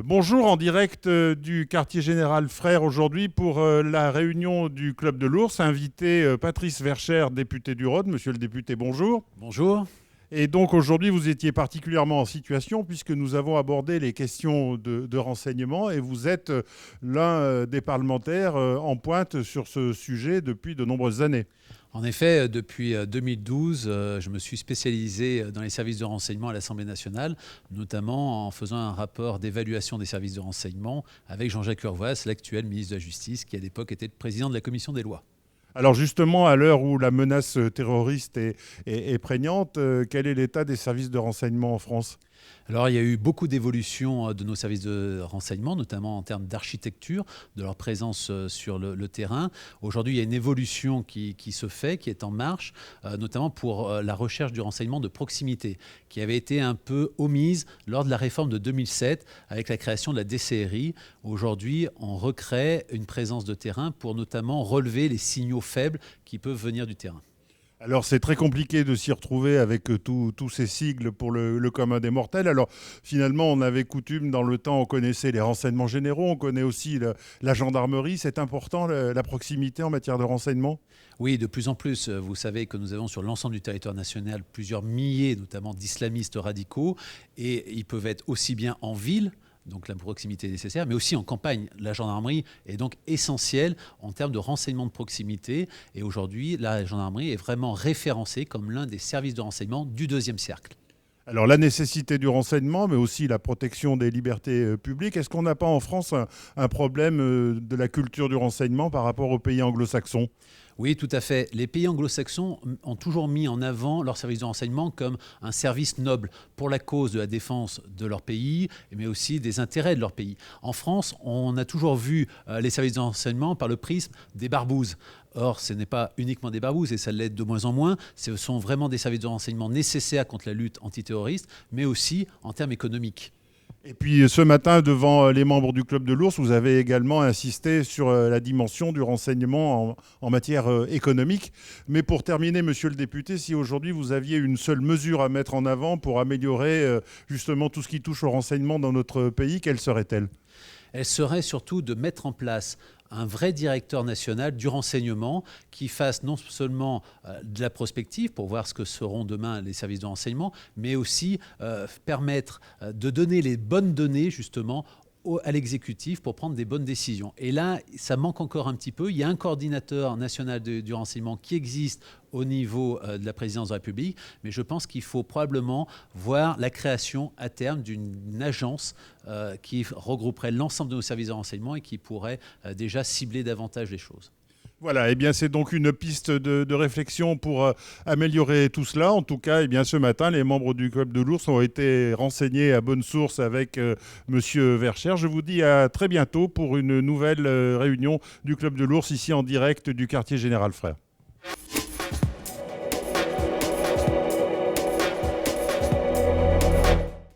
Bonjour, en direct du quartier général Frères aujourd'hui pour la réunion du Club de l'Ours. Invité Patrice Verchères, député du Rhône. Monsieur le député, bonjour. Bonjour. Et donc aujourd'hui, vous étiez particulièrement en situation puisque nous avons abordé les questions de renseignement et vous êtes l'un des parlementaires en pointe sur ce sujet depuis de nombreuses années. En effet, depuis 2012, je me suis spécialisé dans les services de renseignement à l'Assemblée nationale, notamment en faisant un rapport d'évaluation des services de renseignement avec Jean-Jacques Urvoas, l'actuel ministre de la Justice, qui à l'époque était le président de la commission des lois. Alors justement, à l'heure où la menace terroriste est prégnante, quel est l'état des services de renseignement en France ? Alors, il y a eu beaucoup d'évolutions de nos services de renseignement, notamment en termes d'architecture, de leur présence sur le terrain. Aujourd'hui, il y a une évolution qui se fait, qui est en marche, notamment pour la recherche du renseignement de proximité, qui avait été un peu omise lors de la réforme de 2007 avec la création de la DCRI. Aujourd'hui, on recrée une présence de terrain pour notamment relever les signaux faibles qui peuvent venir du terrain. Alors c'est très compliqué de s'y retrouver avec tous ces sigles pour le commun des mortels. Alors finalement, on avait coutume dans le temps, on connaissait les renseignements généraux, on connaît aussi la gendarmerie. C'est important la proximité en matière de renseignement ? Oui, de plus en plus. Vous savez que nous avons sur l'ensemble du territoire national plusieurs milliers, notamment d'islamistes radicaux, et ils peuvent être aussi bien en ville, donc la proximité est nécessaire, mais aussi en campagne. La gendarmerie est donc essentielle en termes de renseignement de proximité. Et aujourd'hui, la gendarmerie est vraiment référencée comme l'un des services de renseignement du deuxième cercle. Alors la nécessité du renseignement, mais aussi la protection des libertés publiques. Est-ce qu'on n'a pas en France un problème de la culture du renseignement par rapport aux pays anglo-saxons ? Oui, tout à fait. Les pays anglo-saxons ont toujours mis en avant leur service de renseignement comme un service noble pour la cause de la défense de leur pays, mais aussi des intérêts de leur pays. En France, on a toujours vu les services de renseignement par le prisme des barbouzes. Or, ce n'est pas uniquement des barbouzes, et ça l'est de moins en moins. Ce sont vraiment des services de renseignement nécessaires contre la lutte antiterroriste, mais aussi en termes économiques. Et puis ce matin, devant les membres du Club de l'Ours, vous avez également insisté sur la dimension du renseignement en matière économique. Mais pour terminer, monsieur le député, si aujourd'hui vous aviez une seule mesure à mettre en avant pour améliorer justement tout ce qui touche au renseignement dans notre pays, quelle serait-elle ? Elle serait surtout de mettre en place un vrai directeur national du renseignement qui fasse non seulement de la prospective pour voir ce que seront demain les services de renseignement, mais aussi permettre de donner les bonnes données justement à l'exécutif pour prendre des bonnes décisions. Et là, ça manque encore un petit peu. Il y a un coordinateur national du renseignement qui existe au niveau de la présidence de la République, mais je pense qu'il faut probablement voir la création à terme d'une agence qui regrouperait l'ensemble de nos services de renseignement et qui pourrait déjà cibler davantage les choses. Voilà, eh bien c'est donc une piste de réflexion pour améliorer tout cela. En tout cas, eh bien, ce matin, les membres du Club de l'Ours ont été renseignés à bonne source avec monsieur Verchères. Je vous dis à très bientôt pour une nouvelle réunion du Club de l'Ours ici en direct du quartier général Frères.